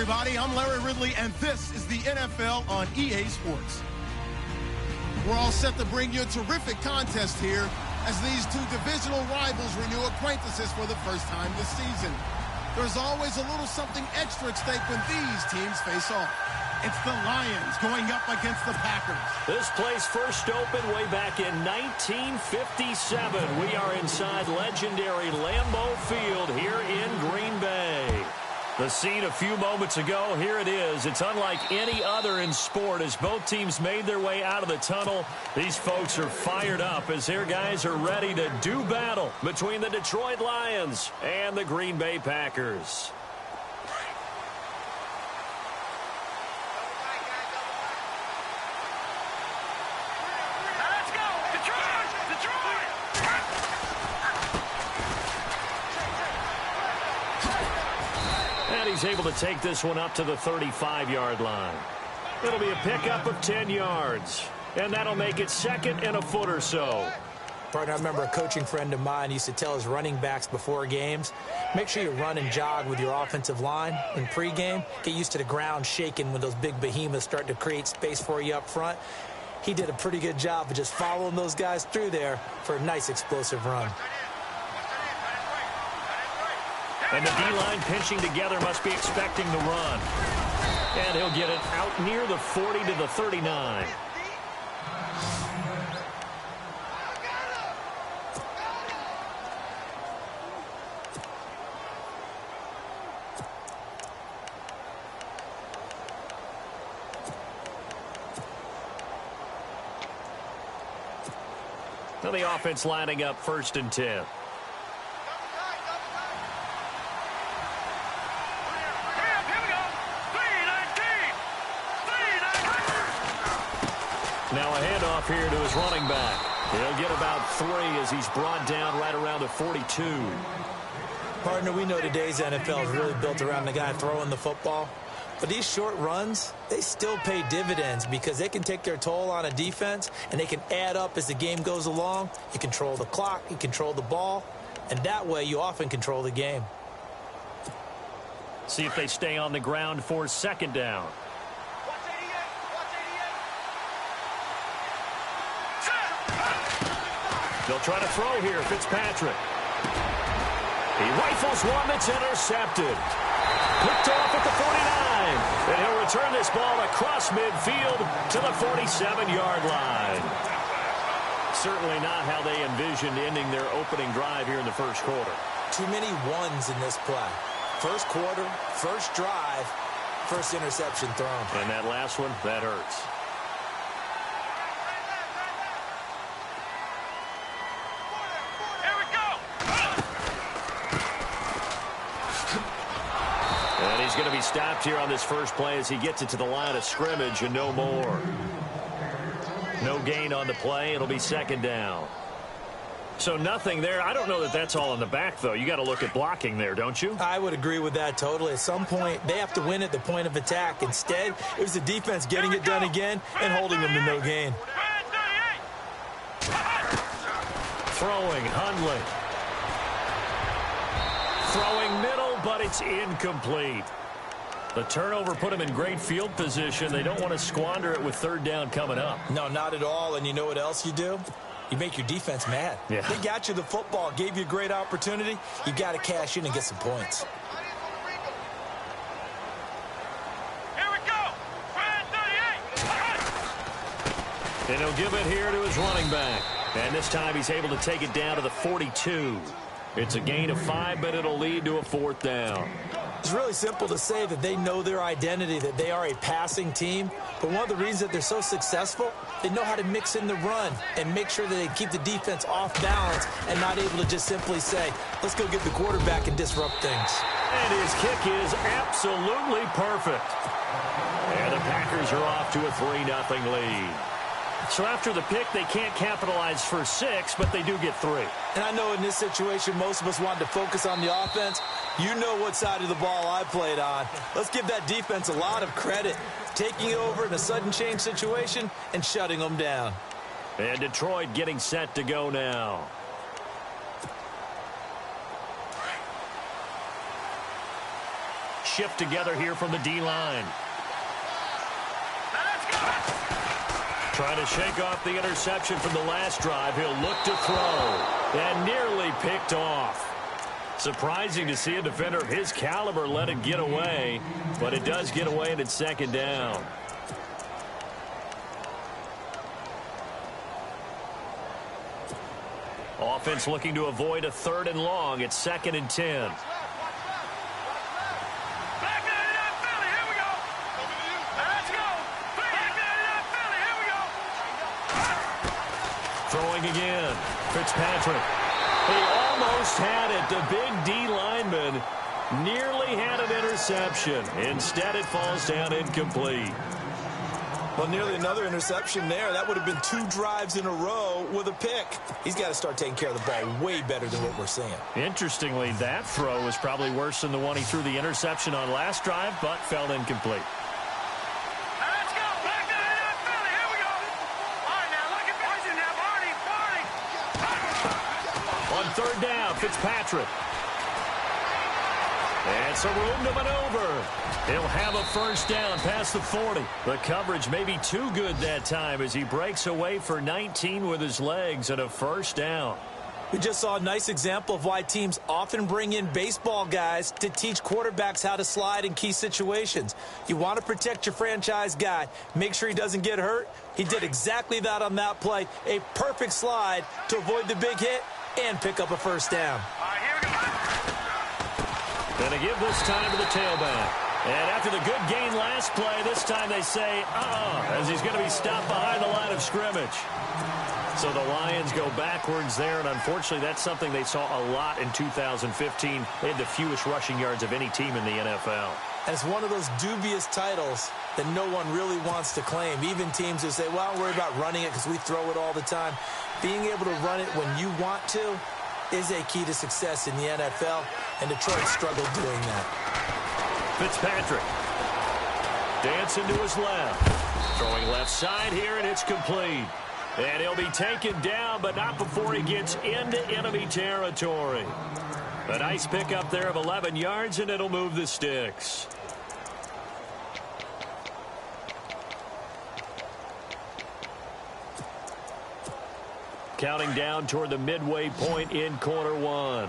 everybody. I'm Larry Ridley, and this is the NFL on EA Sports. We're all set to bring you a terrific contest here as these two divisional rivals renew acquaintances for the first time this season. There's always a little something extra at stake when these teams face off. It's the Lions going up against the Packers. This place first opened way back in 1957. We are inside legendary Lambeau Field here in Green Bay. The scene a few moments ago, here it is. It's unlike any other in sport as both teams made their way out of the tunnel. These folks are fired up as their guys are ready to do battle between the Detroit Lions and the Green Bay Packers. He's able to take this one up to the 35-yard line. It'll be a pickup of 10 yards, and that'll make it second and a foot or so. Partner, I remember a coaching friend of mine used to tell his running backs before games, make sure you run and jog with your offensive line in pregame. Get used to the ground shaking when those big behemoths start to create space for you up front. He did a pretty good job of just following those guys through there for a nice explosive run. And the D-line pinching together must be expecting the run. And he'll get it out near the 40 to the 39. Now the offense lining up 1st and 10. Now a handoff here to his running back. He'll get about 3 as he's brought down right around the 42. Partner, we know today's NFL is really built around the guy throwing the football. But these short runs, they still pay dividends because they can take their toll on a defense and they can add up as the game goes along. You control the clock, you control the ball, and that way you often control the game. See if they stay on the ground for 2nd down. They'll try to throw here, Fitzpatrick. He rifles one that's intercepted. Picked off at the 49. And he'll return this ball across midfield to the 47-yard line. Certainly not how they envisioned ending their opening drive here in the first quarter. Too many ones in this play. First quarter, first drive, first interception thrown. And that last one, that hurts. He's going to be stopped here on this first play as he gets it to the line of scrimmage and no more. No gain on the play. It'll be 2nd down. So nothing there. I don't know that that's all in the back, though. You got to look at blocking there, don't you? I would agree with that totally. At some point, they have to win at the point of attack. Instead, it was the defense getting it done again and holding them to no gain. Throwing, Hundley. Throwing middle, but it's incomplete. The turnover put him in great field position. They don't want to squander it with 3rd down coming up. No, not at all. And you know what else you do? You make your defense mad. Yeah. They got you the football, gave you a great opportunity. You got to cash in and get some points. Here we go. 38. And he'll give it here to his running back. And this time he's able to take it down to the 42. It's a gain of 5, but it'll lead to a 4th down. It's really simple to say that they know their identity, that they are a passing team. But one of the reasons that they're so successful, they know how to mix in the run and make sure that they keep the defense off balance and not able to just simply say, let's go get the quarterback and disrupt things. And his kick is absolutely perfect. And the Packers are off to a 3-0 lead. So after the pick, they can't capitalize for 6, but they do get 3. And I know in this situation, most of us wanted to focus on the offense. You know what side of the ball I played on. Let's give that defense a lot of credit. Taking over in a sudden change situation and shutting them down. And Detroit getting set to go now. shift together here from the D-line. Trying to shake off the interception from the last drive. He'll look to throw. And nearly picked off. Surprising to see a defender of his caliber let it get away. But it does get away, and it's second down. Offense looking to avoid a 3rd and long. It's 2nd and 10. Throwing again. Fitzpatrick. He almost had it. The big D lineman nearly had an interception. Instead, it falls down incomplete. Well, nearly another interception there. That would have been 2 drives in a row with a pick. He's got to start taking care of the ball way better than what we're seeing. Interestingly, that throw was probably worse than the one he threw the interception on last drive, but fell incomplete. On 3rd down, Fitzpatrick. And some room to maneuver. He'll have a 1st down past the 40. The coverage may be too good that time as he breaks away for 19 with his legs and a 1st down. We just saw a nice example of why teams often bring in baseball guys to teach quarterbacks how to slide in key situations. You want to protect your franchise guy. Make sure he doesn't get hurt. He did exactly that on that play. A perfect slide to avoid the big hit and pick up a 1st down. Gonna give this time to the tailback. And after the good gain last play, this time they say, as he's going to be stopped behind the line of scrimmage. So the Lions go backwards there, and unfortunately that's something they saw a lot in 2015. They had the fewest rushing yards of any team in the NFL. And it's one of those dubious titles that no one really wants to claim. Even teams who say, well, don't worry about running it because we throw it all the time. Being able to run it when you want to is a key to success in the NFL, and Detroit struggled doing that. Fitzpatrick dancing to his left. Throwing left side here, and it's complete. And he'll be taken down, but not before he gets into enemy territory. A nice pickup there of 11 yards, and it'll move the sticks. Counting down toward the midway point in quarter 1.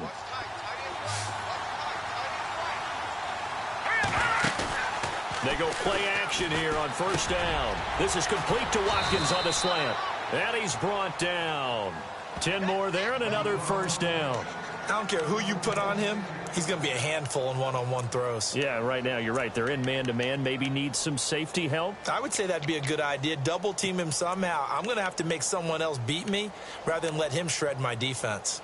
They go play action here on 1st down. This is complete to Watkins on the slant. And he's brought down. 10 more there and another 1st down. I don't care who you put on him. He's going to be a handful in one-on-one throws. Yeah, right now you're right. They're in man-to-man. Maybe needs some safety help. I would say that'd be a good idea. Double team him somehow. I'm going to have to make someone else beat me rather than let him shred my defense.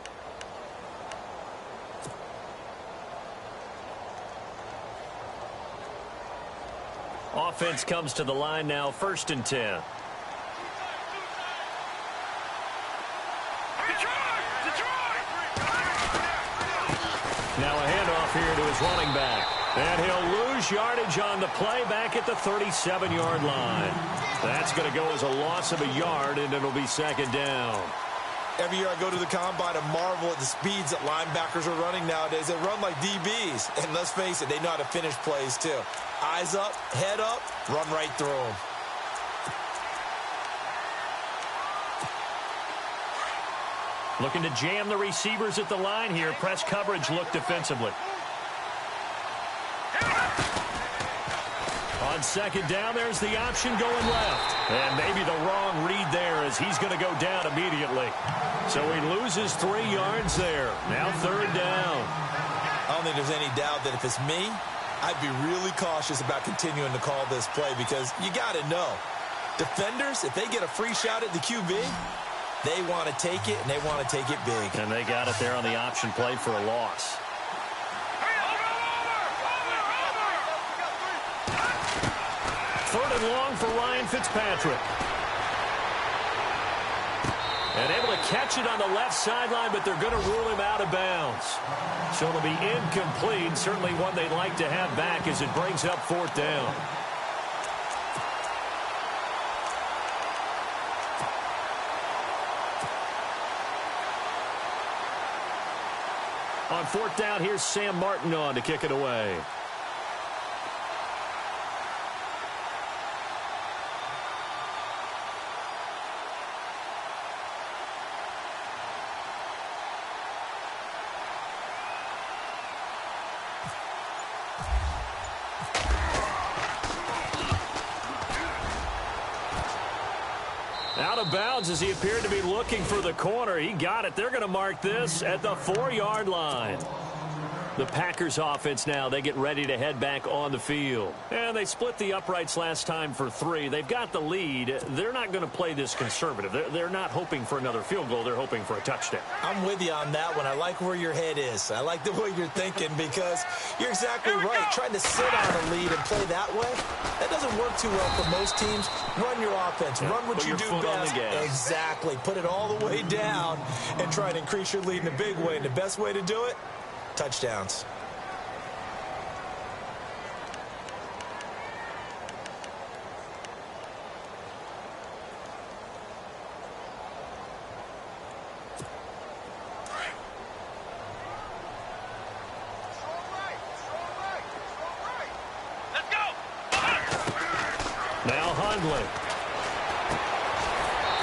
Offense comes to the line now, 1st and 10. Now a handoff here to his running back. And he'll lose yardage on the play back at the 37-yard line. That's going to go as a loss of a yard, and it'll be 2nd down. Every year I go to the combine and marvel at the speeds that linebackers are running nowadays. They run like DBs. And let's face it, they know how to finish plays too. Eyes up, head up, run right through them. Looking to jam the receivers at the line here. Press coverage look defensively. On 2nd down, there's the option going left. And maybe the wrong read there as he's going to go down immediately. So he loses 3 yards there. Now 3rd down. I don't think there's any doubt that if it's me, I'd be really cautious about continuing to call this play because you got to know. Defenders, if they get a free shot at the QB, they want to take it, and they want to take it big. And they got it there on the option play for a loss. Third and long for Ryan Fitzpatrick. And able to catch it on the left sideline, but they're going to rule him out of bounds. So it'll be incomplete. Certainly one they'd like to have back as it brings up 4th down. On 4th down, here's Sam Martin on to kick it away. of bounds as he appeared to be looking for the corner. He got it. They're going to mark this at the 4-yard line. The Packers offense now, they get ready to head back on the field. And they split the uprights last time for 3. They've got the lead. They're not going to play this conservative. They're not hoping for another field goal. They're hoping for a touchdown. I'm with you on that one. I like where your head is. I like the way you're thinking because you're exactly right. Trying to sit on a lead and play that way, that doesn't work too well for most teams. Run your offense. Run what you do best. Exactly. Put it all the way down and try to increase your lead in a big way. And the best way to do it, touchdowns. Let's go. Now Hundley.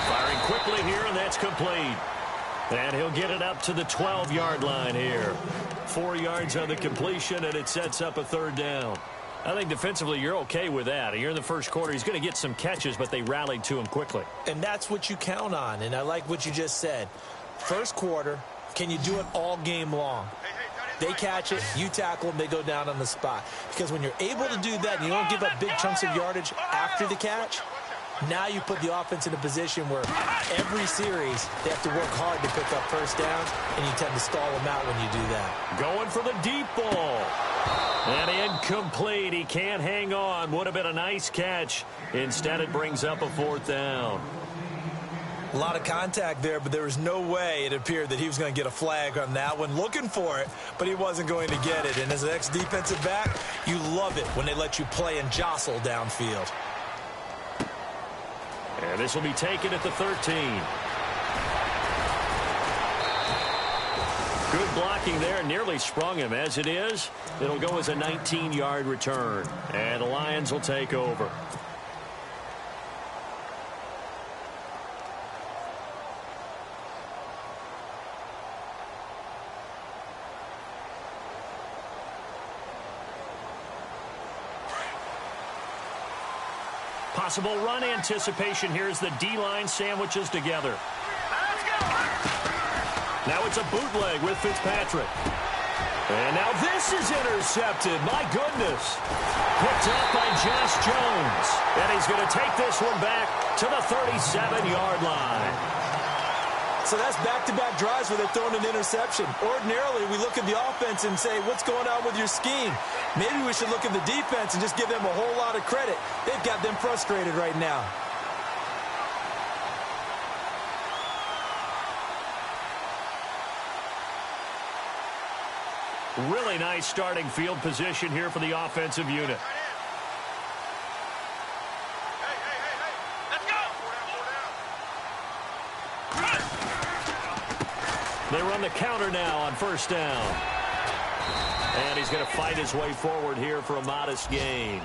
Firing quickly here, and that's complete. And he'll get it up to the 12-yard line here. 4 yards on the completion, and it sets up a 3rd down. I think defensively you're okay with that. You're in the first quarter. He's going to get some catches, but they rallied to him quickly. And that's what you count on, and I like what you just said. First quarter, can you do it all game long? They catch it, you tackle them, they go down on the spot. Because when you're able to do that and you don't give up big chunks of yardage after the catch, now you put the offense in a position where every series they have to work hard to pick up first downs, and you tend to stall them out when you do that. Going for the deep ball. And incomplete. He can't hang on. Would have been a nice catch. Instead, it brings up a 4th down. A lot of contact there, but there was no way it appeared that he was going to get a flag on that one. Looking for it, but he wasn't going to get it. And as an ex-defensive back, you love it when they let you play and jostle downfield. And this will be taken at the 13. Good blocking there. Nearly sprung him. As it is, it'll go as a 19-yard return. And the Lions will take over. Possible run anticipation here as the D-line sandwiches together. Now it's a bootleg with Fitzpatrick. And now this is intercepted. My goodness. Picked up by Josh Jones. And he's going to take this one back to the 37-yard line. So that's back-to-back drives where they're throwing an interception. Ordinarily, we look at the offense and say, what's going on with your scheme? Maybe we should look at the defense and just give them a whole lot of credit. They've got them frustrated right now. Really nice starting field position here for the offensive unit. They run the counter now on 1st down. And he's going to fight his way forward here for a modest gain.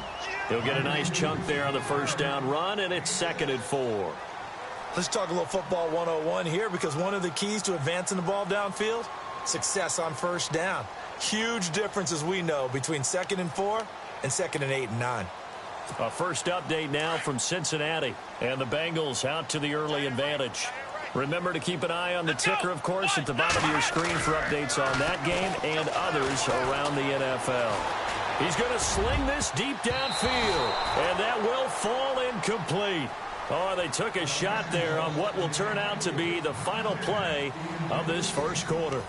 He'll get a nice chunk there on the 1st down run, and it's 2nd and 4. Let's talk a little football 101 here, because one of the keys to advancing the ball downfield, success on 1st down. Huge difference, as we know, between 2nd and 4 and 2nd and 8 and 9. A first update now from Cincinnati, and the Bengals out to the early advantage. Remember to keep an eye on the ticker, of course, at the bottom of your screen for updates on that game and others around the NFL. He's going to sling this deep downfield, and that will fall incomplete. Oh, they took a shot there on what will turn out to be the final play of this first quarter.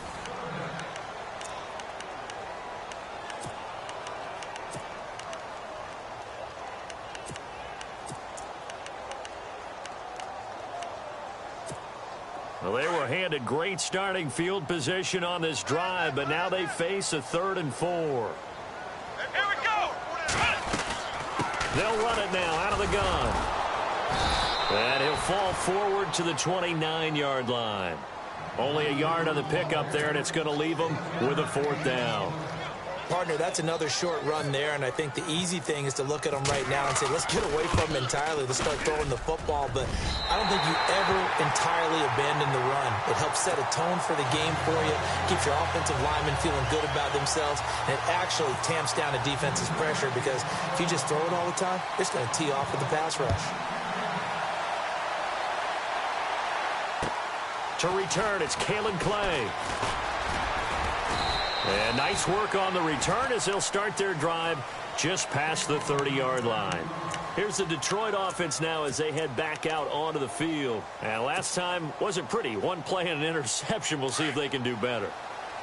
Well, they were handed great starting field position on this drive, but now they face a 3rd and 4. Here we go. They'll run it now out of the gun. And he'll fall forward to the 29-yard line. Only a yard on the pickup there, and it's going to leave them with a 4th down. Partner, that's another short run there, and I think the easy thing is to look at them right now and say, let's get away from them entirely. Let's start throwing the football, but I don't think you ever entirely abandon the run. It helps set a tone for the game for you, keeps your offensive linemen feeling good about themselves, and it actually tamps down a defense's pressure, because if you just throw it all the time, it's going to tee off with the pass rush. To return, it's Kalen Clay. And nice work on the return as they'll start their drive just past the 30-yard line. Here's the Detroit offense now as they head back out onto the field. And last time wasn't pretty. One play and an interception. We'll see if they can do better.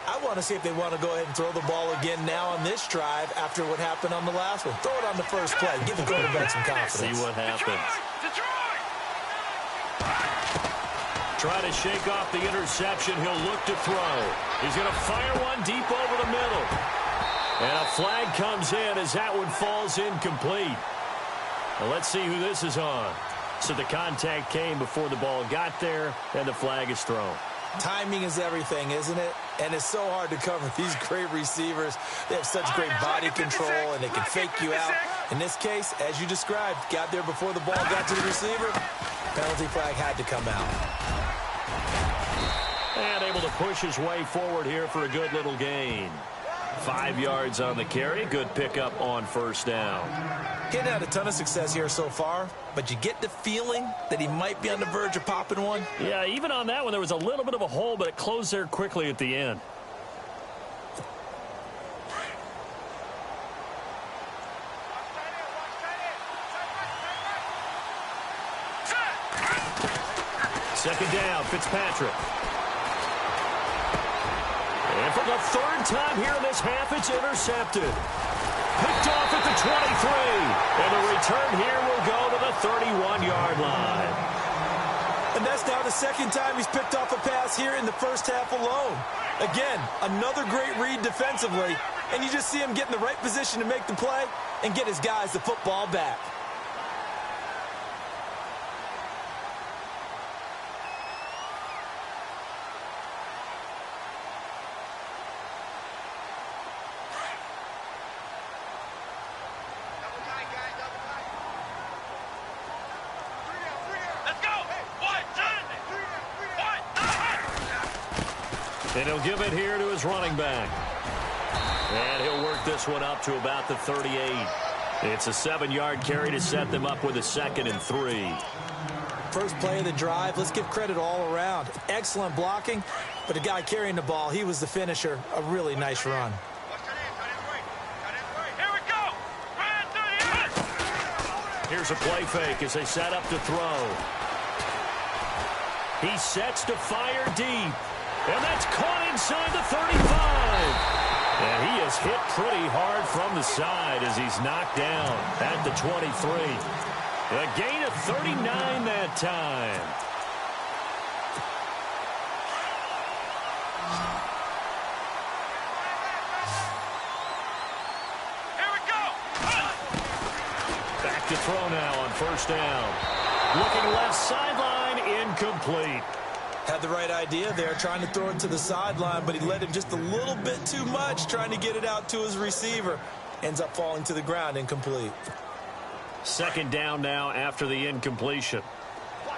I want to see if they want to go ahead and throw the ball again now on this drive after what happened on the last one. Throw it on the first play. Give the quarterback some confidence. See what happens. Try to shake off the interception. He'll look to throw. He's going to fire one deep over the middle. And a flag comes in as that one falls incomplete. Well, let's see who this is on. So the contact came before the ball got there, and the flag is thrown. Timing is everything, isn't it? And it's so hard to cover these great receivers. They have such great body control, and they can fake you out. In this case, as you described, got there before the ball got to the receiver. Penalty flag had to come out. And able to push his way forward here for a good little gain. 5 yards on the carry. Good pickup on first down. Getting had a ton of success here so far, but you get the feeling that he might be on the verge of popping one. Yeah, even on that one, there was a little bit of a hole, but it closed there quickly at the end. Second down, Fitzpatrick. And for the third time here in this half, it's intercepted. Picked off at the 23. And the return here will go to the 31-yard line. And that's now the second time he's picked off a pass here in the first half alone. Again, another great read defensively. And you just see him get in the right position to make the play and get his guys the football back. And he'll give it here to his running back. And he'll work this one up to about the 38. It's a 7-yard carry to set them up with a 2nd and 3. First play of the drive, let's give credit all around. Excellent blocking, but the guy carrying the ball, he was the finisher. A really nice run. Here's a play fake as they set up to throw. He sets to fire deep. And that's caught inside the 35. And he is hit pretty hard from the side as he's knocked down at the 23. A gain of 39 that time. Here we go. Back to throw now on first down. Looking left sideline, incomplete. Had the right idea there, trying to throw it to the sideline, but he let him just a little bit too much, trying to get it out to his receiver. Ends up falling to the ground, incomplete. Second down now after the incompletion. Come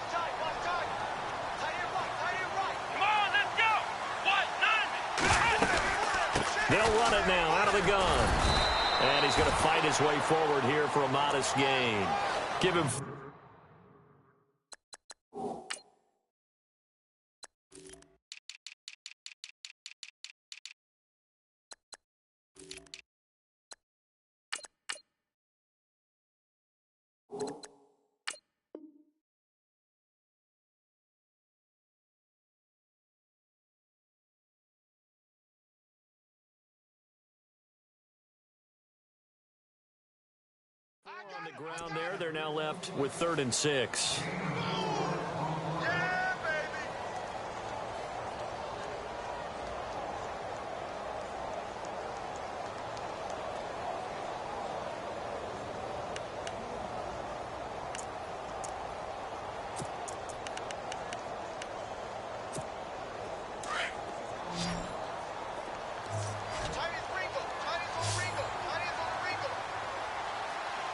on, let's go. They'll run it now out of the gun. And he's going to fight his way forward here for a modest gain. Give him... On the ground there, they're now left with 3rd and 6. Yeah, baby.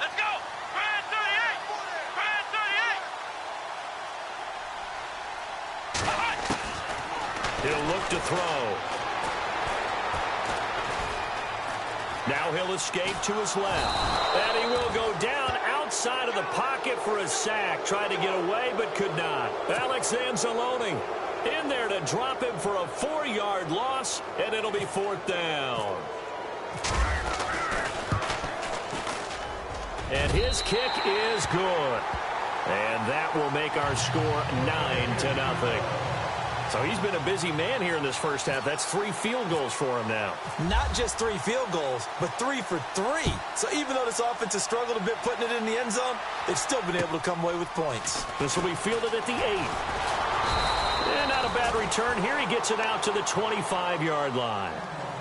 Let's go! Brand 38! Brand 38! He'll look to throw. Now he'll escape to his left. And he will go down outside of the pocket for a sack. Tried to get away, but could not. Alex Anzalone In there to drop him for a 4-yard loss, and it'll be 4th down. And his kick is good. And that will make our score 9-0. So he's been a busy man here in this first half. That's 3 field goals for him now. Not just 3 field goals, but 3 for 3. So even though this offense has struggled a bit putting it in the end zone, they've still been able to come away with points. This will be fielded at the 8. And not a bad return here. He gets it out to the 25-yard line.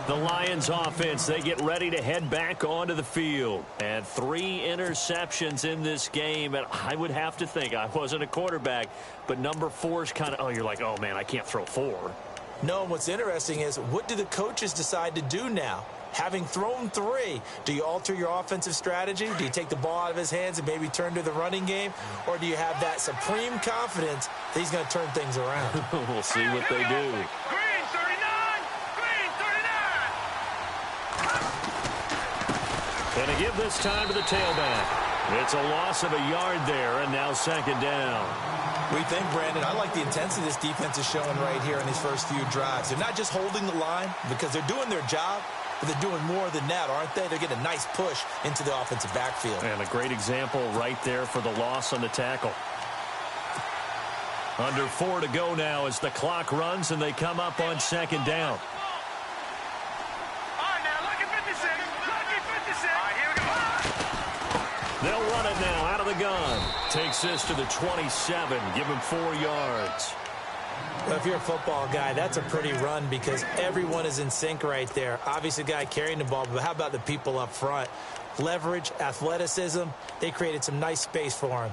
The Lions offense, they get ready to head back onto the field. And 3 interceptions in this game. And I would have to think, I wasn't a quarterback, but number 4 is kind of, oh, you're like, oh, man, I can't throw 4. No, what's interesting is, what do the coaches decide to do now? Having thrown 3, do you alter your offensive strategy? Do you take the ball out of his hands and maybe turn to the running game? Or do you have that supreme confidence that he's going to turn things around? We'll see what they do. Green 39! Green 39! Going to give this time to the tailback. It's a loss of a yard there, and now 2nd down. We think, Brandon, I like the intensity this defense is showing right here in these first few drives. They're not just holding the line because they're doing their job, but they're doing more than that, aren't they? They're getting a nice push into the offensive backfield. And a great example right there for the loss on the tackle. Under 4 to go now as the clock runs, and they come up on 2nd down. All right, now, lucky 56. Lucky 56. All right, here we go. They'll run it now out of the gun. Takes this to the 27. Give him 4 yards. Well, if you're a football guy, that's a pretty run because everyone is in sync right there. Obviously, the guy carrying the ball, but how about the people up front? Leverage, athleticism, they created some nice space for him.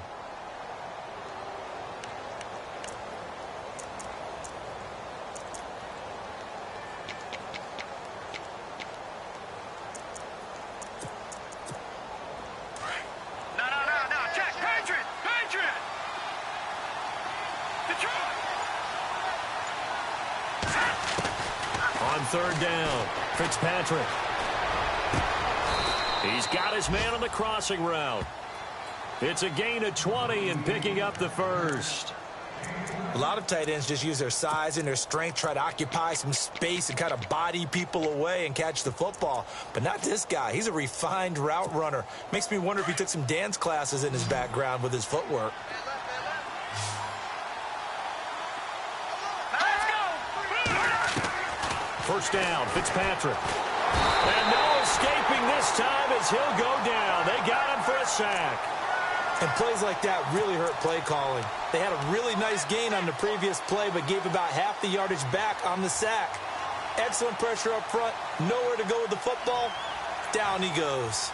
No. Check. Patriot. Detroit. On 3rd down, Fitzpatrick. He's got his man on the crossing route. It's a gain of 20 and picking up the 1st. A lot of tight ends just use their size and their strength, try to occupy some space and kind of body people away and catch the football. But not this guy. He's a refined route runner. Makes me wonder if he took some dance classes in his background with his footwork. First down, Fitzpatrick. And no escaping this time as he'll go down. They got him for a sack. And plays like that really hurt play calling. They had a really nice gain on the previous play, but gave about half the yardage back on the sack. Excellent pressure up front. Nowhere to go with the football. Down he goes.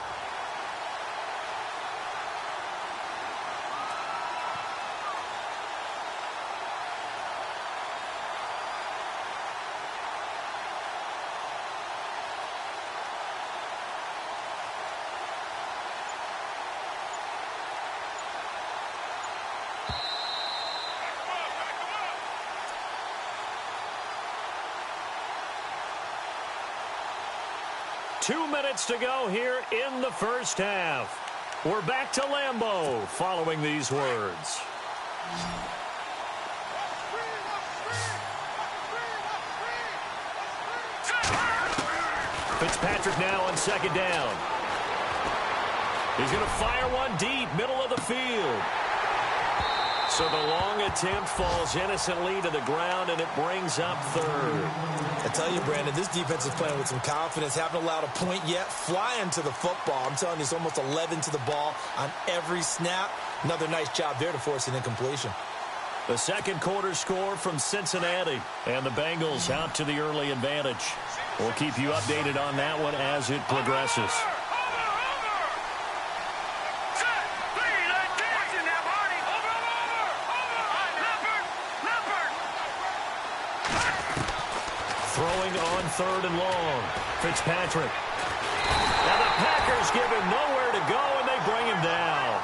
Two minutes to go here in the first half. We're back to Lambeau following these words. Fitzpatrick now on 2nd down. He's going to fire one deep, middle of the field. So the long attempt falls innocently to the ground, and it brings up 3rd. I tell you, Brandon, this defense is playing with some confidence. Haven't allowed a point yet. Flying to the football. I'm telling you, it's almost 11 to the ball on every snap. Another nice job there to force an incompletion. The second quarter score from Cincinnati, and the Bengals out to the early advantage. We'll keep you updated on that one as it progresses. Throwing on 3rd and long. Fitzpatrick. Now the Packers give him nowhere to go, and they bring him down.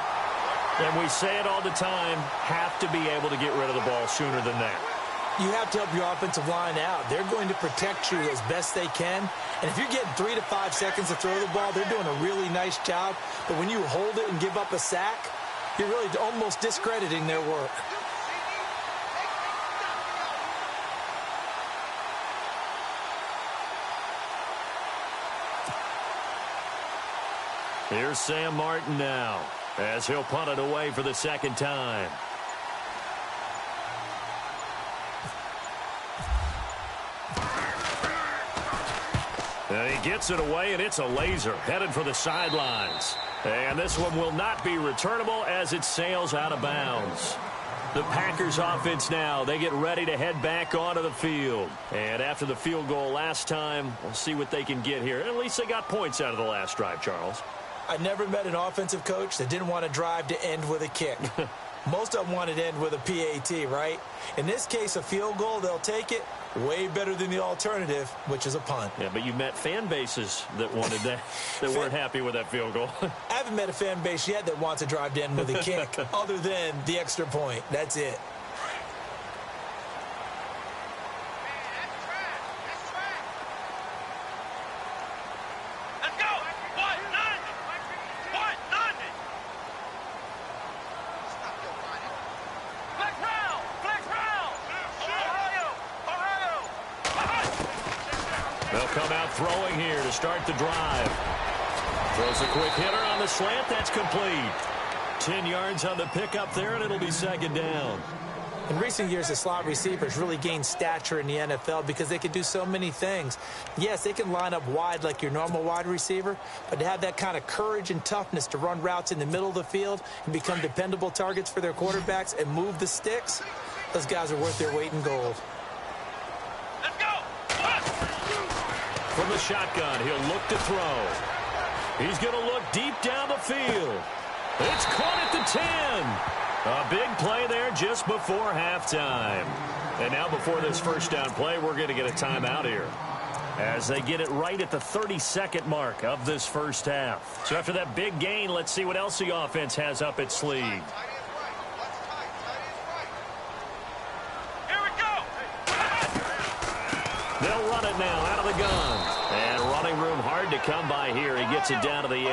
And we say it all the time, have to be able to get rid of the ball sooner than that. You have to help your offensive line out. They're going to protect you as best they can. And if you're getting 3 to 5 seconds to throw the ball, they're doing a really nice job. But when you hold it and give up a sack, you're really almost discrediting their work. Here's Sam Martin now as he'll punt it away for the second time. And he gets it away, and it's a laser headed for the sidelines. And this one will not be returnable as it sails out of bounds. The Packers offense now, they get ready to head back onto the field. And after the field goal last time, we'll see what they can get here. At least they got points out of the last drive, Charles. I never met an offensive coach that didn't want to drive to end with a kick. Most of them wanted to end with a PAT, right? In this case, a field goal, they'll take it. Way better than the alternative, which is a punt. Yeah, but you met fan bases that wanted that, that weren't happy with that field goal. I haven't met a fan base yet that wants to drive to end with a kick, other than the extra point. That's it. Come out throwing here to start the drive. Throws a quick hitter on the slant. That's complete. 10 yards on the pickup there, and it'll be second down. In recent years, the slot receivers really gained stature in the NFL because they can do so many things. Yes, they can line up wide like your normal wide receiver, but to have that kind of courage and toughness to run routes in the middle of the field and become dependable targets for their quarterbacks and move the sticks, those guys are worth their weight in gold. From the shotgun, he'll look to throw. He's going to look deep down the field. It's caught at the 10. A big play there just before halftime. And now before this first down play, we're going to get a timeout here, as they get it right at the 32nd mark of this first half. So after that big gain, let's see what else the offense has up its sleeve. They'll run it now out of the gun. And running room hard to come by here. He gets it down to the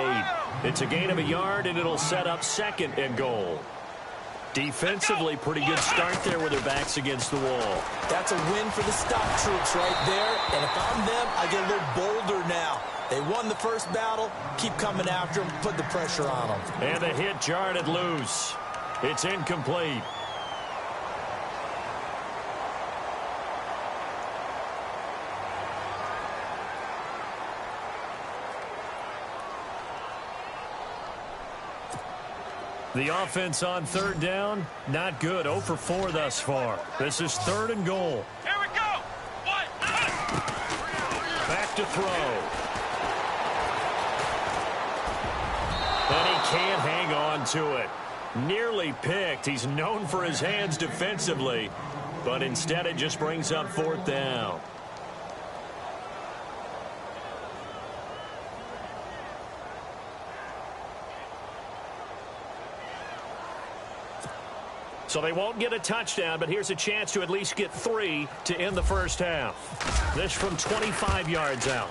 8. It's a gain of a yard, and it'll set up second and goal. Defensively, pretty good start there with their backs against the wall. That's a win for the stock troops right there. And if I'm them, I get a little bolder now. They won the first battle. Keep coming after them. Put the pressure on them. And the hit jarred it loose. It's incomplete. The offense on third down, not good. 0 for 4 thus far. This is third and goal. Here we go. Back to throw. And he can't hang on to it. Nearly picked. He's known for his hands defensively, but instead it just brings up fourth down. So they won't get a touchdown, but here's a chance to at least get 3 to end the first half. This from 25 yards out.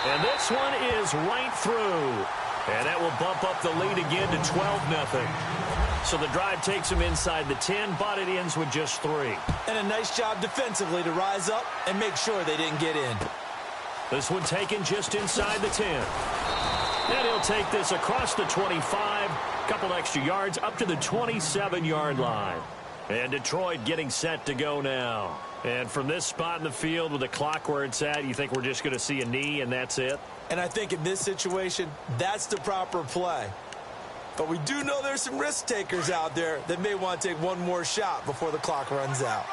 And this one is right through. And that will bump up the lead again to 12-0. So the drive takes them inside the 10, but it ends with just 3. And a nice job defensively to rise up and make sure they didn't get in. This one taken just inside the 10. And he'll take this across the 25. Couple extra yards up to the 27-yard line. And Detroit getting set to go now. And from this spot in the field with the clock where it's at, you think we're just going to see a knee and that's it? And I think in this situation, that's the proper play. But we do know there's some risk takers out there that may want to take one more shot before the clock runs out.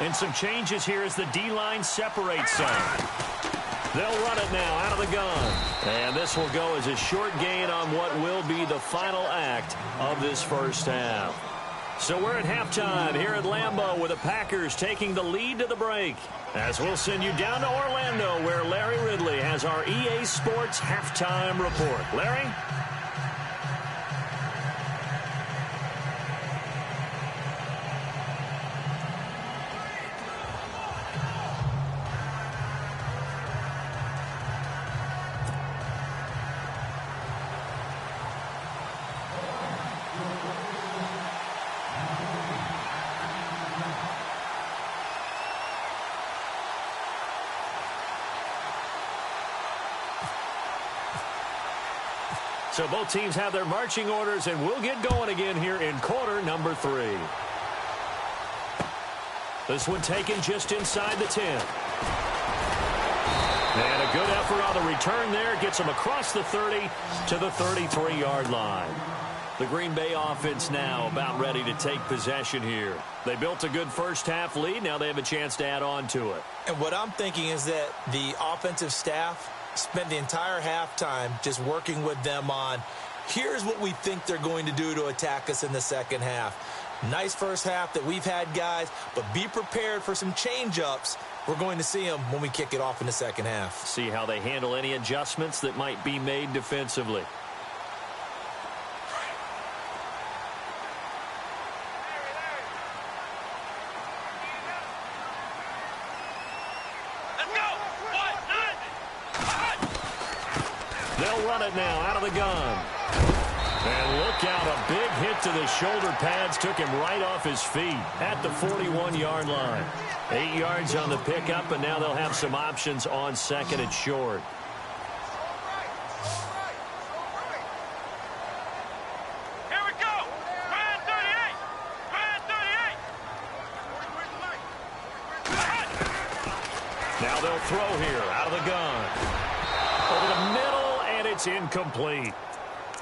And some changes here as the D-line separates some. They'll run it now out of the gun. And this will go as a short gain on what will be the final act of this first half. So we're at halftime here at Lambeau with the Packers taking the lead to the break. As we'll send you down to Orlando where Larry Ridley has our EA Sports halftime report. Larry? So both teams have their marching orders, and we'll get going again here in quarter number 3. This one taken just inside the 10. And a good effort on the return there. Gets them across the 30 to the 33-yard line. The Green Bay offense now about ready to take possession here. They built a good first-half lead. Now they have a chance to add on to it. And what I'm thinking is that the offensive staff spent the entire halftime just working with them on, here's what we think they're going to do to attack us in the second half. Nice first half that we've had, guys, but be prepared for some change-ups. We're going to see them when we kick it off in the second half. See how they handle any adjustments that might be made defensively. They'll run it now out of the gun. And look out, a big hit to the shoulder pads took him right off his feet at the 41-yard line. 8 yards on the pickup, and now they'll have some options on second and short. Here we go. Man 38. Man 38. Now they'll throw here out of the gun. Over the middle, and it's incomplete.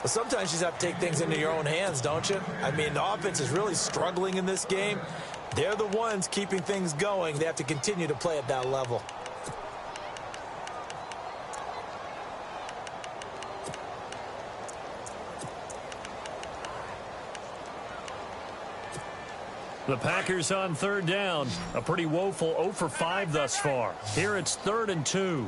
Well, sometimes you just have to take things into your own hands, don't you? I mean, the offense is really struggling in this game. They're the ones keeping things going. They have to continue to play at that level. The Packers on third down. A pretty woeful 0 for 5 thus far. Here it's 3rd and 2.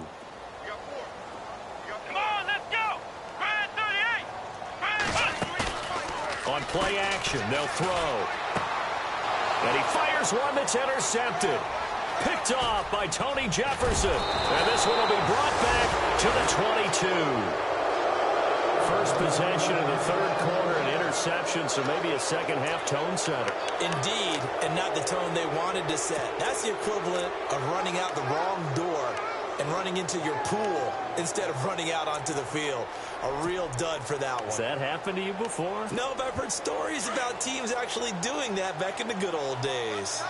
On play action, they'll throw. And he fires one that's intercepted. Picked off by Tony Jefferson. And this one will be brought back to the 22. First possession in the third quarter, an interception, so maybe a second-half tone setter. Indeed, and not the tone they wanted to set. That's the equivalent of running out the wrong door and running into your pool instead of running out onto the field. A real dud for that one. Has that happened to you before? No, but I've heard stories about teams actually doing that back in the good old days.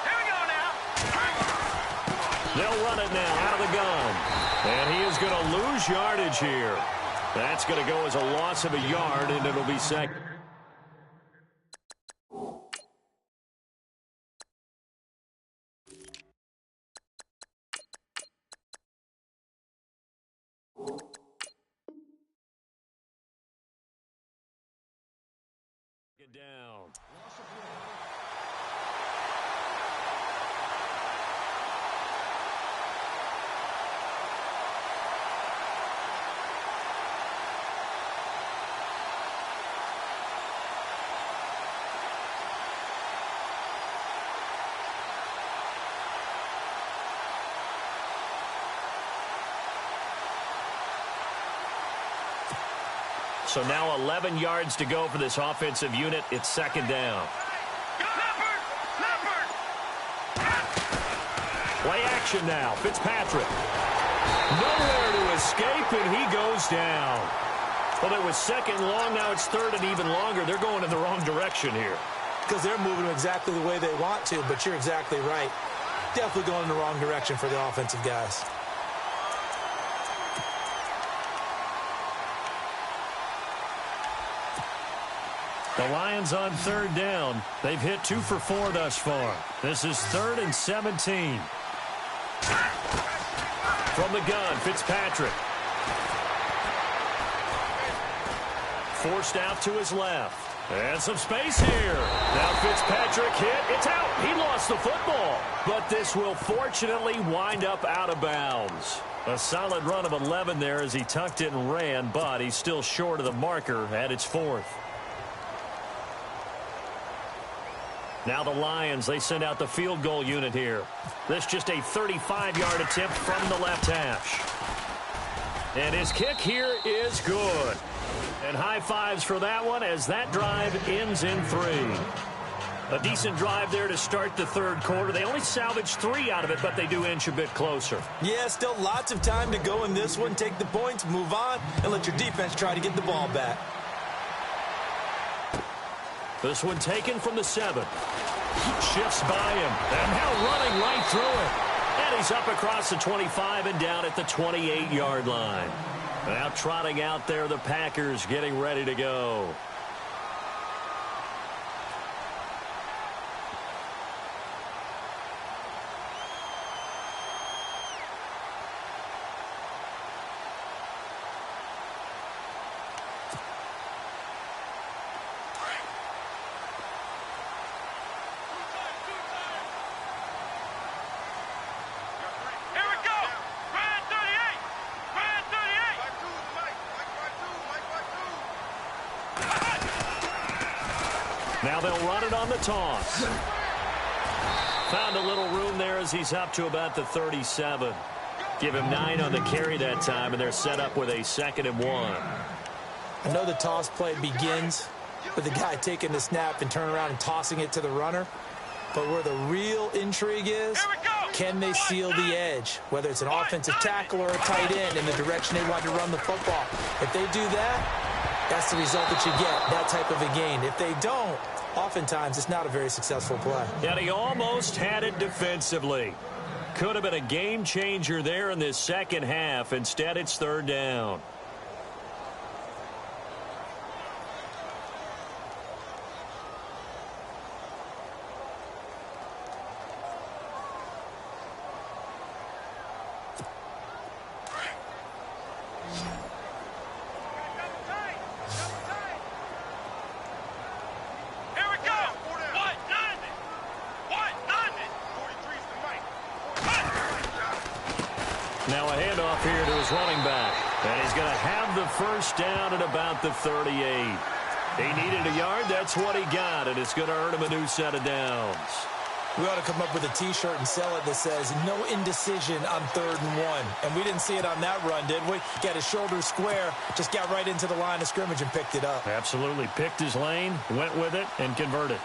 Here we go now. They'll run it now out of the gun. And he is going to lose yardage here. That's going to go as a loss of a yard, and it'll be second. Down. So now 11 yards to go for this offensive unit. It's second down. Play action now. Fitzpatrick. Nowhere to escape, and he goes down. Well, it was second and long. Now it's third and even longer. They're going in the wrong direction here. Because they're moving exactly the way they want to, but you're exactly right. Definitely going in the wrong direction for the offensive guys. The Lions on third down. They've hit 2 for 4 thus far. This is 3rd and 17. From the gun, Fitzpatrick. Forced out to his left. And some space here. Now Fitzpatrick hit. It's out. He lost the football. But this will fortunately wind up out of bounds. A solid run of 11 there as he tucked it and ran, but he's still short of the marker at its 4th. Now the Lions, they send out the field goal unit here. This just a 35-yard attempt from the left hash. And his kick here is good. And high fives for that one as that drive ends in 3. A decent drive there to start the third quarter. They only salvaged 3 out of it, but they do inch a bit closer. Yeah, still lots of time to go in this one. Take the points, move on, and let your defense try to get the ball back. This one taken from the 7. Shifts by him, and now running right through it. And he's up across the 25 and down at the 28-yard line. Now trotting out there, the Packers getting ready to go. Now they'll run it on the toss. Found a little room there as he's up to about the 37. Give him 9 on the carry that time, and they're set up with a 2nd and 1. I know the toss play begins with the guy taking the snap and turning around and tossing it to the runner. But where the real intrigue is, can they seal the edge, whether it's an offensive tackle or a tight end in the direction they want to run the football. If they do that, that's the result that you get, that type of a gain. If they don't, oftentimes it's not a very successful play. And he almost had it defensively. Could have been a game changer there in this second half. Instead, it's 3rd down. Now a handoff here to his running back. And he's going to have the first down at about the 38. He needed a yard. That's what he got. And it's going to earn him a new set of downs. We ought to come up with a T-shirt and sell it that says, no indecision on 3rd and 1. And we didn't see it on that run, did we? Got his shoulders square, just got right into the line of scrimmage and picked it up. Absolutely. Picked his lane, went with it, and converted.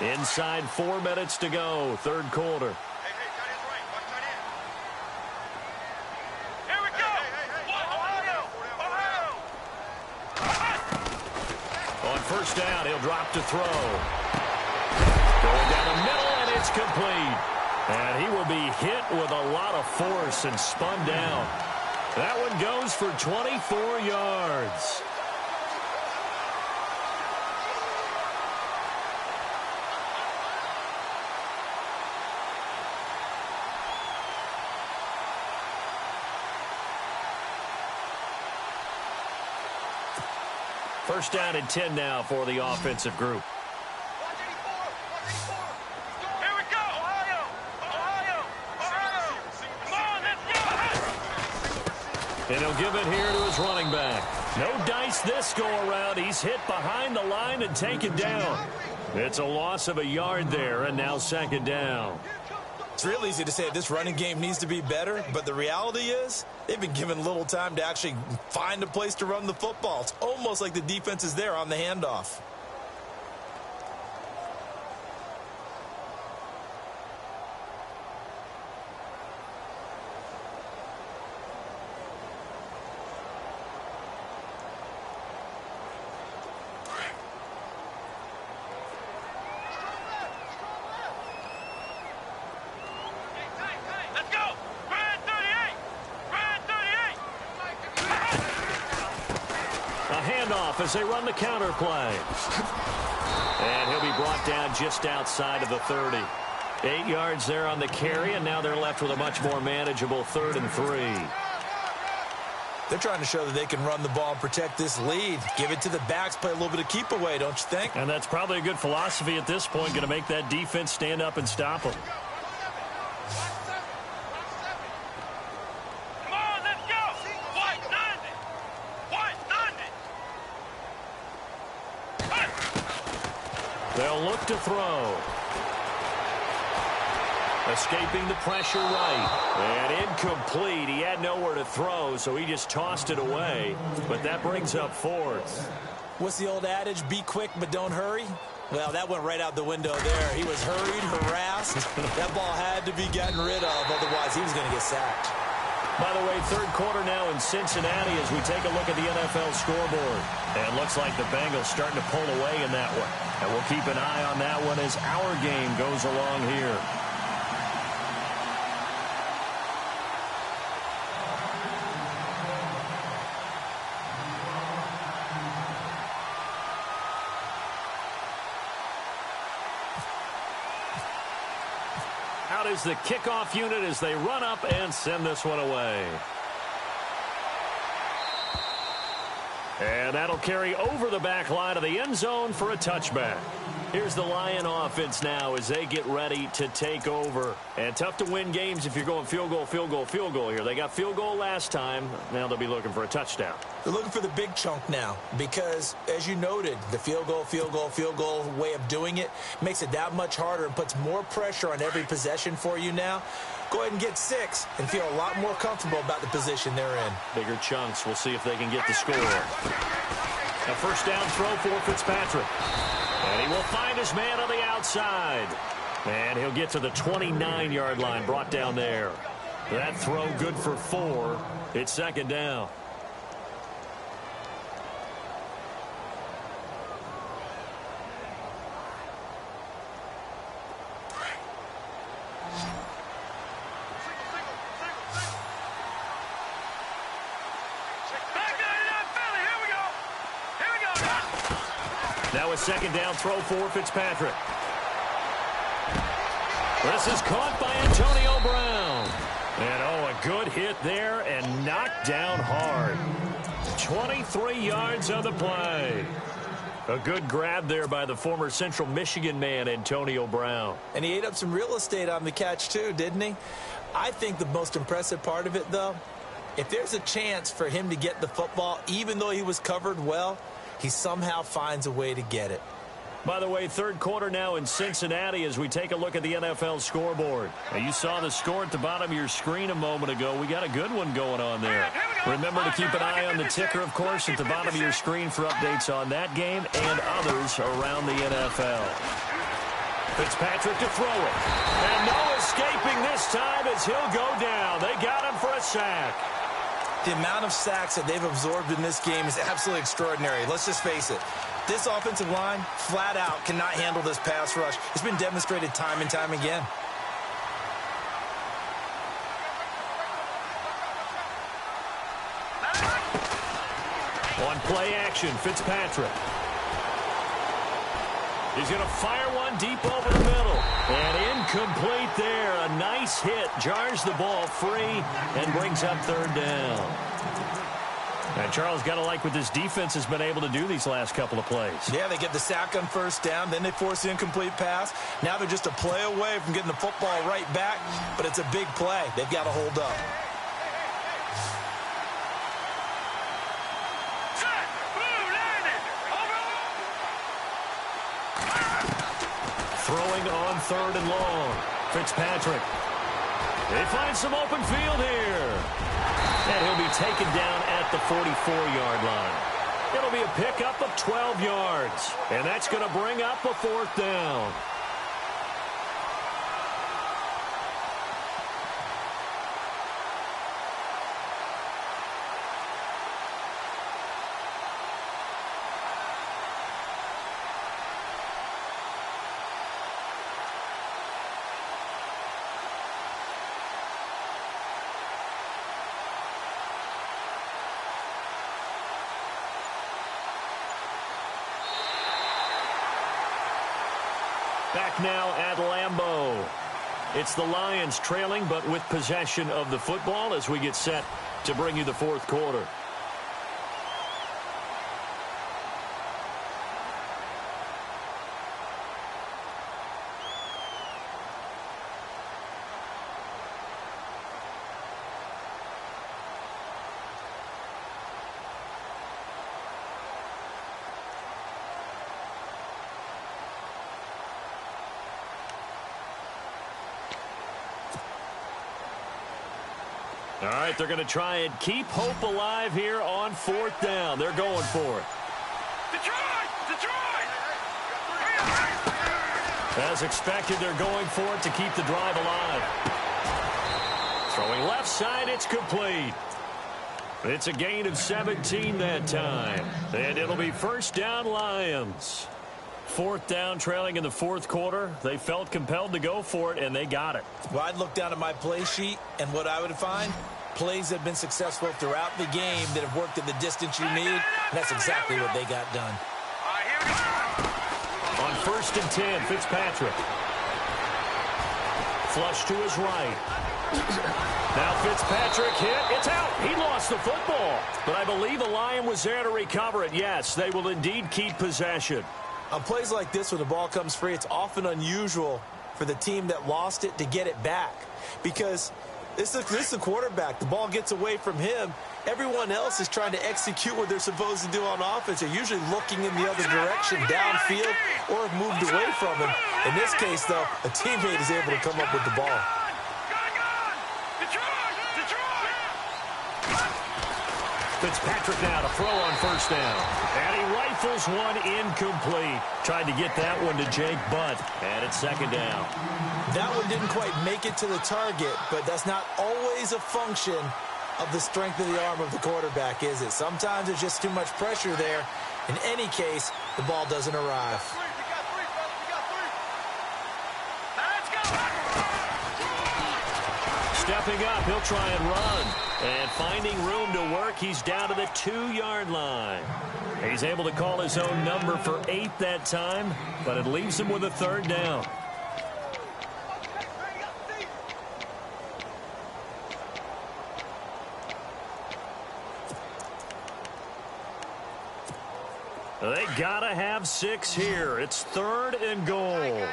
Inside 4 minutes to go, 3rd quarter. First down, he'll drop to throw. Going down the middle, and it's complete. And he will be hit with a lot of force and spun down. That one goes for 24 yards. First down and 10 now for the offensive group. Here we go! Ohio! Ohio! Ohio! Come on, let's go! And he'll give it here to his running back. No dice this go-around. He's hit behind the line and taken down. It's a loss of a yard there, and now 2nd down. It's real easy to say this running game needs to be better, but the reality is they've been given little time to actually find a place to run the football. It's almost like the defense is there on the handoff. As they run the counter play. And he'll be brought down just outside of the 30. 8 yards there on the carry, and now they're left with a much more manageable 3rd and 3. They're trying to show that they can run the ball and protect this lead. Give it to the backs, play a little bit of keep away, don't you think? And that's probably a good philosophy at this point, going to make that defense stand up and stop them. They'll look to throw. Escaping the pressure right. And incomplete. He had nowhere to throw, so he just tossed it away. But that brings up 4th. What's the old adage? Be quick, but don't hurry. Well, that went right out the window there. He was hurried, harassed. That ball had to be gotten rid of, otherwise he was going to get sacked. By the way, third quarter now in Cincinnati as we take a look at the NFL scoreboard. And it looks like the Bengals starting to pull away in that one. And we'll keep an eye on that one as our game goes along here. Out is the kickoff unit as they run up and send this one away. And that'll carry over the back line of the end zone for a touchback. Here's the Lion offense now as they get ready to take over. And tough to win games if you're going field goal, field goal, field goal here. They got field goal last time. Now they'll be looking for a touchdown. They're looking for the big chunk now because, as you noted, the field goal way of doing it makes it that much harder and puts more pressure on every possession for you now. Go ahead and get 6 and feel a lot more comfortable about the position they're in. Bigger chunks. We'll see if they can get the score. A first down throw for Fitzpatrick. And he will find his man on the outside. And he'll get to the 29-yard line, brought down there. That throw good for 4. It's second down. Now a second down throw for Fitzpatrick. This is caught by Antonio Brown. And a good hit there and knocked down hard. 23 yards on the play. A good grab there by the former Central Michigan man, Antonio Brown. And he ate up some real estate on the catch too, didn't he? I think the most impressive part of it, though, if there's a chance for him to get the football, even though he was covered well, he somehow finds a way to get it. By the way, third quarter now in Cincinnati as we take a look at the NFL scoreboard. Now, you saw the score at the bottom of your screen a moment ago. We got a good one going on there. Remember to keep an eye on the ticker, of course, at the bottom of your screen for updates on that game and others around the NFL. Fitzpatrick to throw it. And no escaping this time as he'll go down. They got him for a sack. The amount of sacks that they've absorbed in this game is absolutely extraordinary. Let's just face it. This offensive line, flat out, cannot handle this pass rush. It's been demonstrated time and time again. On play action, Fitzpatrick. He's going to fire one deep over the middle. And incomplete there. A nice hit. Jars the ball free and brings up third down. And Charles, got to like what this defense has been able to do these last couple of plays. Yeah, they get the sack on first down. Then they force the incomplete pass. Now they're just a play away from getting the football right back. But it's a big play. They've got to hold up. Throwing on third and long. Fitzpatrick. They find some open field here. And he'll be taken down at the 44-yard line. It'll be a pickup of 12 yards. And that's going to bring up a fourth down. Back now at Lambeau. It's the Lions trailing, but with possession of the football as we get set to bring you the fourth quarter. All right, they're going to try and keep hope alive here on fourth down. They're going for it. As expected, they're going for it to keep the drive alive. Throwing left side, it's complete. It's a gain of 17 that time. And it'll be first down, Lions. Fourth down, trailing in the fourth quarter. They felt compelled to go for it, and they got it. Well, I'd look down at my play sheet, and what I would find, plays have been successful throughout the game that have worked at the distance you need, and that's exactly what they got done. On 1st and 10, Fitzpatrick. Flush to his right. Now Fitzpatrick hit. It's out. He lost the football. But I believe a Lion was there to recover it. Yes, they will indeed keep possession. On plays like this where the ball comes free, it's often unusual for the team that lost it to get it back. Because this is the quarterback. The ball gets away from him. Everyone else is trying to execute what they're supposed to do on offense. They're usually looking in the other direction, downfield, or have moved away from him. In this case, though, a teammate is able to come up with the ball. Fitzpatrick now to throw on first down. And he rifles one incomplete. Tried to get that one to Jake Butt. And it's second down. That one didn't quite make it to the target, but that's not always a function of the strength of the arm of the quarterback, is it? Sometimes there's just too much pressure there. In any case, the ball doesn't arrive. Stepping up, he'll try and run. And finding room to work, he's down to the 2-yard line. He's able to call his own number for 8 that time, but it leaves him with a third down. They gotta have 6 here. It's 3rd and goal.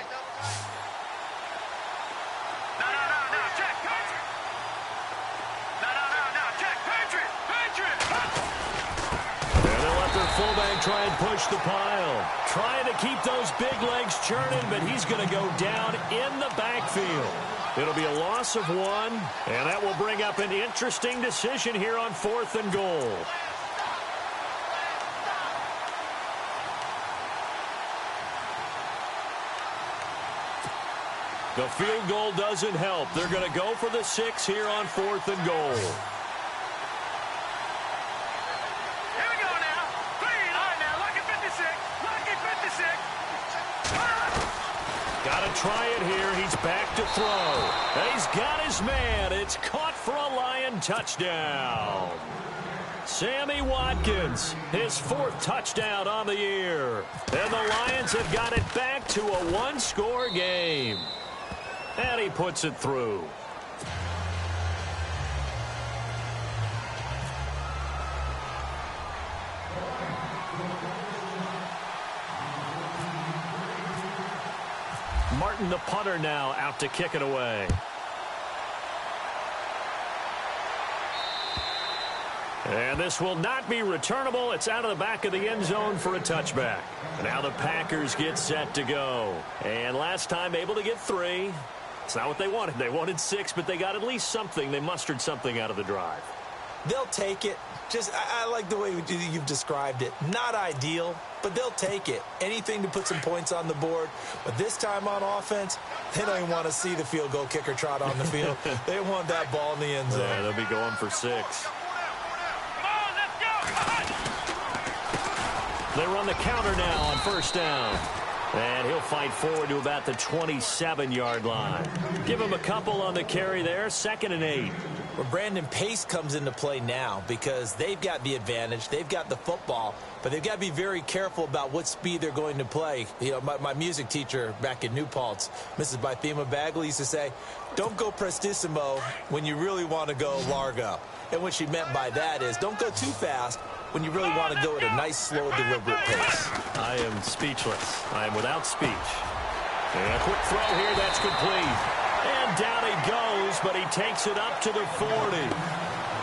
Fullback try and push the pile. Trying to keep those big legs churning, but he's going to go down in the backfield. It'll be a loss of 1, and that will bring up an interesting decision here on 4th and goal. The field goal doesn't help. They're going to go for the 6 here on 4th and goal. Try it here. He's back to throw. And he's got his man. It's caught for a Lion touchdown. Sammy Watkins, his 4th touchdown on the year. And the Lions have got it back to a 1-score game. And he puts it through. Martin, the punter, now out to kick it away. And this will not be returnable. It's out of the back of the end zone for a touchback. Now the Packers get set to go. And last time able to get 3. It's not what they wanted. They wanted 6, but they got at least something. They mustered something out of the drive. They'll take it. I like the way you've described it. Not ideal, but they'll take it. Anything to put some points on the board. But this time on offense, they don't even want to see the field goal kicker trot on the field. They want that ball in the end zone. Yeah, they'll be going for 6. They run the counter now on first down. And he'll fight forward to about the 27-yard line. Give him a couple on the carry there. 2nd and 8. Well, Brandon, pace comes into play now because they've got the advantage. They've got the football, but they've got to be very careful about what speed they're going to play. You know, my music teacher back in New Paltz, Mrs. Bythema Bagley, used to say, don't go prestissimo when you really want to go largo. And what she meant by that is don't go too fast when you really want to go at a nice, slow, deliberate pace. I am speechless. I am without speech. And a quick throw here, that's complete. And down he goes, but he takes it up to the 40.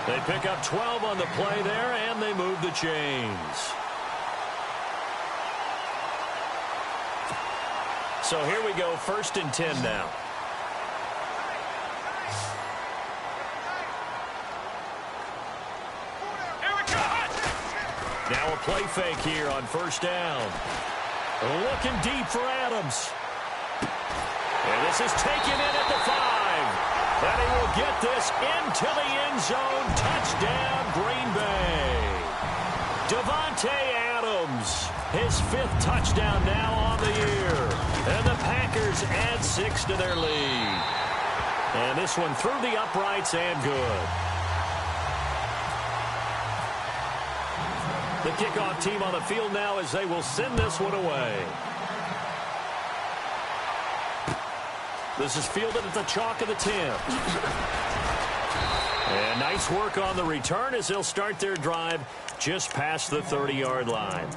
They pick up 12 on the play there, and they move the chains. So here we go, 1st and 10 now. Now a play fake here on first down. Looking deep for Adams. And this is taken in at the 5. And he will get this into the end zone. Touchdown, Green Bay. Davante Adams, his 5th touchdown now on the year. And the Packers add 6 to their lead. And this one through the uprights and good. The kickoff team on the field now as they will send this one away. This is fielded at the chalk of the 10. And nice work on the return as they'll start their drive just past the 30-yard line.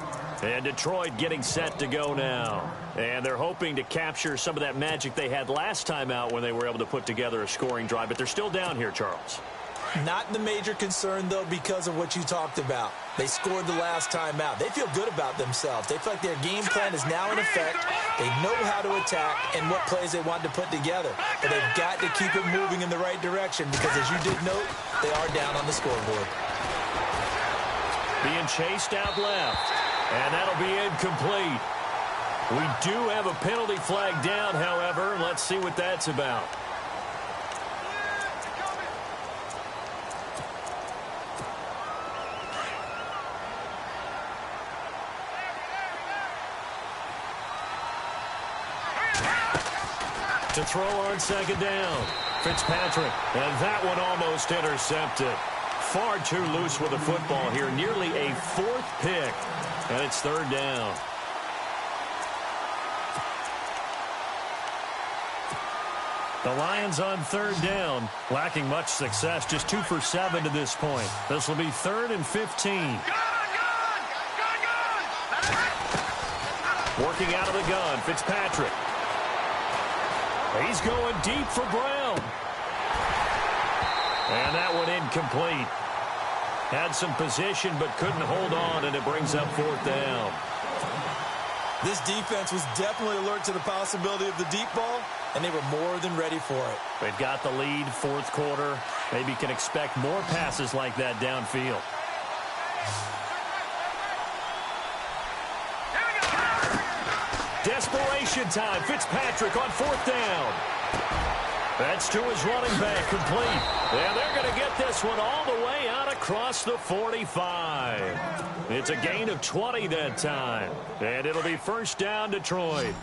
And Detroit getting set to go now. And they're hoping to capture some of that magic they had last time out when they were able to put together a scoring drive. But they're still down here, Charles. Not the major concern, though, because of what you talked about. They scored the last time out. They feel good about themselves. They feel like their game plan is now in effect. They know how to attack and what plays they want to put together. But they've got to keep it moving in the right direction because, as you did note, they are down on the scoreboard. Being chased out left. And that'll be incomplete. We do have a penalty flag down, however. Let's see what that's about. To throw on second down. Fitzpatrick. And that one almost intercepted. Far too loose with the football here. Nearly a 4th pick. And it's 3rd down. The Lions on 3rd down. Lacking much success. Just 2 for 7 to this point. This will be 3rd and 15. Working out of the gun. Fitzpatrick. He's going deep for Brown. And that one incomplete. Had some position but couldn't hold on, and it brings up 4th down. This defense was definitely alert to the possibility of the deep ball, and they were more than ready for it. They've got the lead, 4th quarter. Maybe can expect more passes like that downfield. Desperation time. Fitzpatrick on 4th down. That's to his running back, complete. And they're going to get this one all the way out across the 45. It's a gain of 20 that time. And it'll be 1st down, Detroit.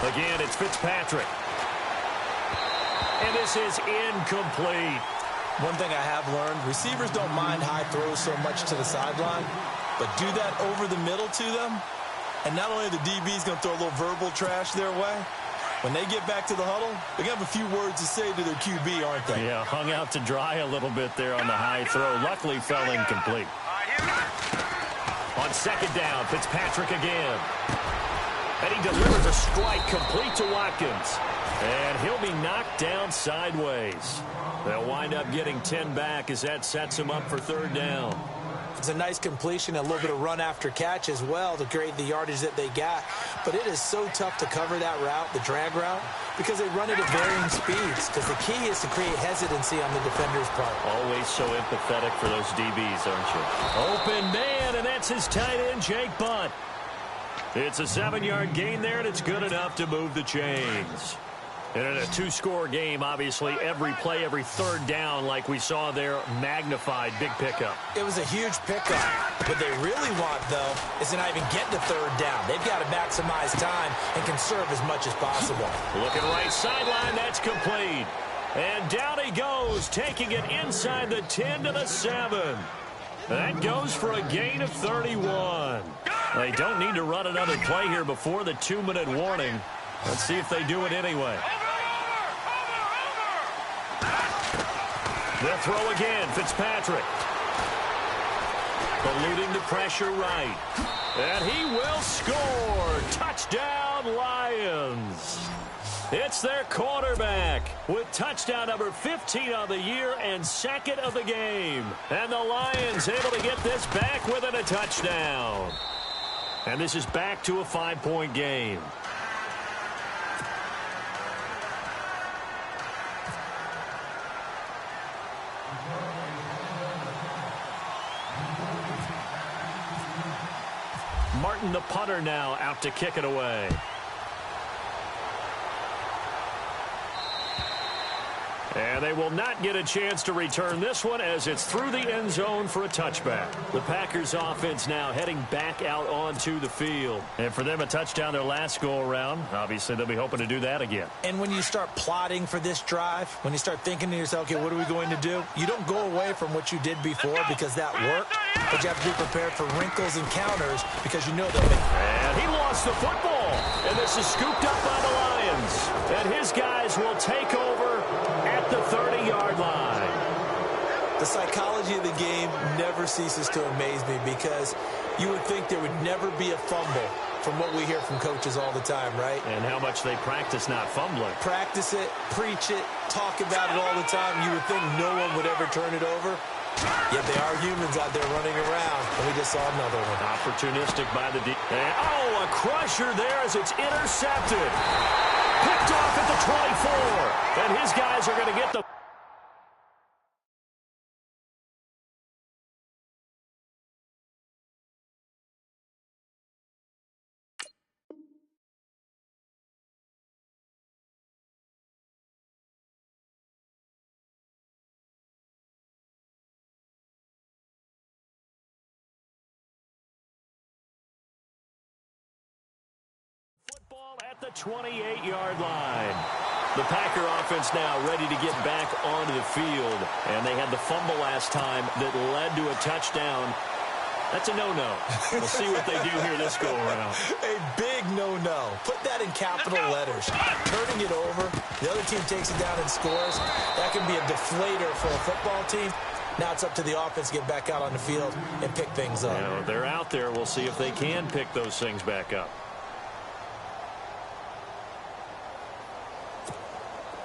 Again, it's Fitzpatrick. And this is incomplete. One thing I have learned, receivers don't mind high throws so much to the sideline, but do that over the middle to them, and not only are the DBs going to throw a little verbal trash their way, when they get back to the huddle, they're going to have a few words to say to their QB, aren't they? Yeah, hung out to dry a little bit there on the high throw. Luckily fell incomplete. On 2nd down, Fitzpatrick again. And he delivers a strike complete to Watkins. And he'll be knocked down sideways. They'll wind up getting 10 back as that sets him up for 3rd down. It's a nice completion, a little bit of run after catch as well to create the yardage that they got. But it is so tough to cover that route, the drag route, because they run it at varying speeds. Because the key is to create hesitancy on the defender's part. Always so empathetic for those DBs, aren't you? Open man, and that's his tight end, Jake Butt. It's a 7-yard gain there, and it's good enough to move the chains. And in a 2-score game, obviously, every play, every 3rd down, like we saw there, magnified, big pickup. It was a huge pickup. What they really want, though, is to not even get to 3rd down. They've got to maximize time and conserve as much as possible. Looking right sideline, that's complete. And down he goes, taking it inside the 10 to the 7. That goes for a gain of 31. They don't need to run another play here before the 2-minute warning. Let's see if they do it anyway. They'll throw again, Fitzpatrick. Eluding the pressure right. And he will score. Touchdown, Lions. It's their quarterback with touchdown number 15 on the year and 2nd of the game. And the Lions able to get this back within a touchdown. And this is back to a 5-point game. Martin, the punter, now out to kick it away. And they will not get a chance to return this one as it's through the end zone for a touchback. The Packers offense now heading back out onto the field. And for them, a touchdown their last go-around. Obviously, they'll be hoping to do that again. And when you start plotting for this drive, when you start thinking to yourself, okay, what are we going to do? You don't go away from what you did before because that worked, but you have to be prepared for wrinkles and counters because you know they'll make it. And he lost the football. And this is scooped up by the Lions. And his guys will take over at the 30-yard line. The psychology of the game never ceases to amaze me because you would think there would never be a fumble from what we hear from coaches all the time, right? And how much they practice not fumbling. Practice it, preach it, talk about it all the time. You would think no one would ever turn it over. Yet they are humans out there running around, and we just saw another one. Opportunistic by the and a crusher there as it's intercepted. Picked off at the 24. And his guys are going to get the... Football at the 28-yard line. The Packer offense now ready to get back onto the field. And they had the fumble last time that led to a touchdown. That's a no-no. We'll see what they do here this go-around. A big no-no. Put that in capital letters. Turning it over, the other team takes it down and scores. That can be a deflator for a football team. Now it's up to the offense to get back out on the field and pick things up. You know, they're out there. We'll see if they can pick those things back up.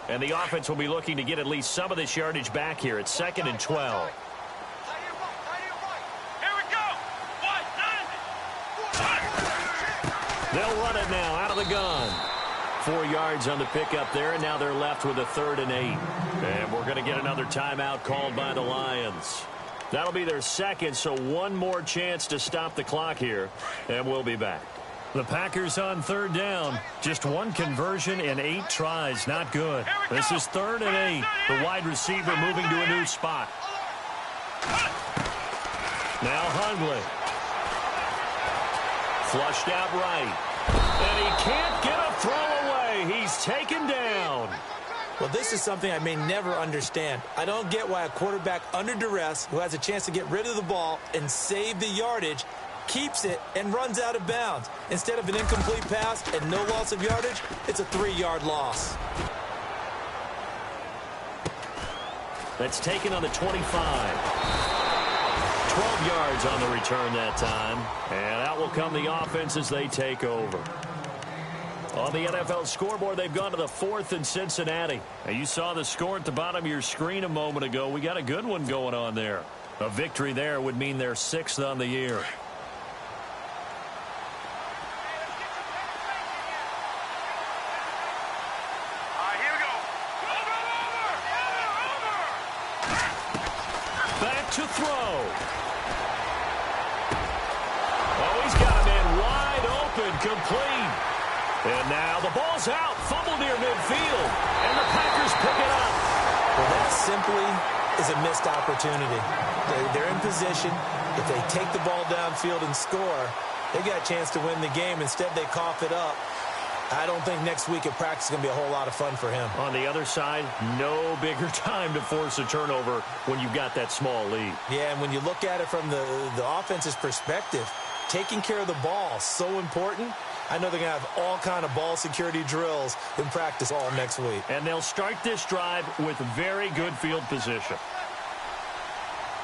And the offense will be looking to get at least some of this yardage back here. It's 2nd and 12. They'll run it now out of the gun. 4 yards on the pickup there, and now they're left with a 3rd and 8. And we're going to get another timeout called by the Lions. That'll be their second, so one more chance to stop the clock here, and we'll be back. The Packers on 3rd down. Just one conversion in 8 tries. Not good. This is 3rd and 8. The wide receiver moving to a new spot. Now Hundley. Flushed out right. And he can't get a throw away. He's taken down. Well, this is something I may never understand. I don't get why a quarterback under duress who has a chance to get rid of the ball and save the yardage keeps it and runs out of bounds. Instead of an incomplete pass and no loss of yardage, it's a 3-yard loss. That's taken on the 25. 12 yards on the return that time. And out will come the offense as they take over. On the NFL scoreboard, they've gone to the 4th in Cincinnati. Now, you saw the score at the bottom of your screen a moment ago. We got a good one going on there. A victory there would mean they're 6th on the year. To throw. Oh, he's got a man wide open, complete. And now the ball's out, fumble near midfield, and the Packers pick it up. Well, that simply is a missed opportunity. They're in position. If they take the ball downfield and score, they got a chance to win the game. Instead, they cough it up. I don't think next week at practice is going to be a whole lot of fun for him. On the other side, no bigger time to force a turnover when you've got that small lead. Yeah, and when you look at it from the offense's perspective, taking care of the ball is so important. I know they're going to have all kind of ball security drills in practice all next week. And they'll start this drive with very good field position.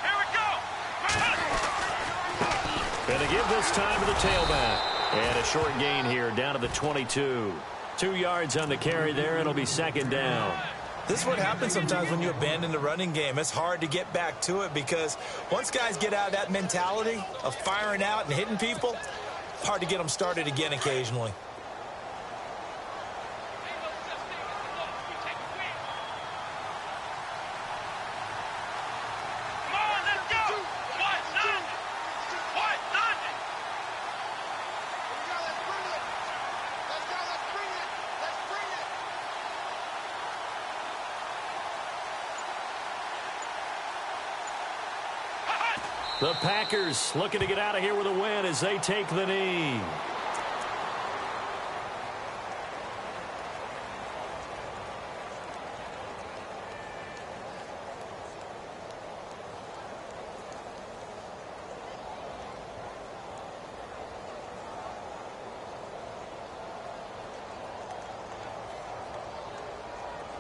Here we go. Going to give this time to the tailback. And a short gain here down to the 22. 2 yards on the carry there. It'll be 2nd down. This is what happens sometimes when you abandon the running game. It's hard to get back to it because once guys get out of that mentality of firing out and hitting people, it's hard to get them started again occasionally. The Packers looking to get out of here with a win as they take the knee.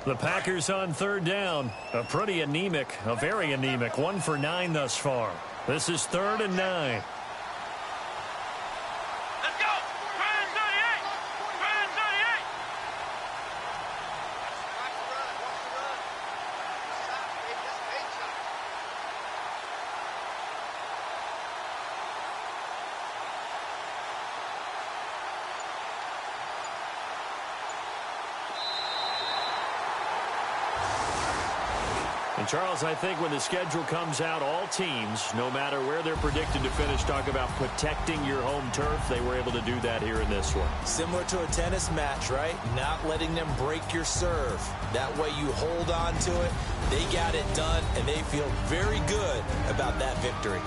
The Packers on third down. A very anemic, 1 for 9 thus far. This is 3rd and 9. Let's go! Try and 38! Try and 38! And Charles, I think when the schedule comes out, all teams, no matter where they're predicted to finish, talk about protecting your home turf. They were able to do that here in this one. Similar to a tennis match, right? Not letting them break your serve. That way you hold on to it. They got it done, and they feel very good about that victory.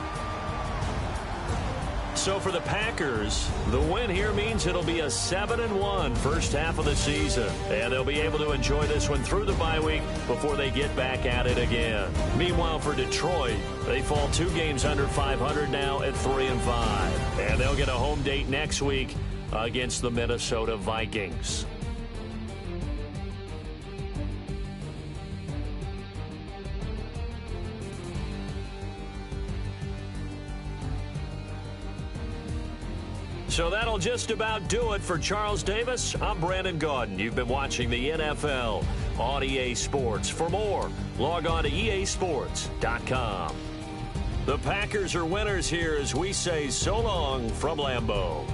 So for the Packers, the win here means it'll be a 7-1 first half of the season. And they'll be able to enjoy this one through the bye week before they get back at it again. Meanwhile, for Detroit, they fall 2 games under 500 now at 3-5. And they'll get a home date next week against the Minnesota Vikings. So that'll just about do it for Charles Davis. I'm Brandon Gaudin. You've been watching the NFL on EA Sports. For more, log on to easports.com. The Packers are winners here as we say so long from Lambeau.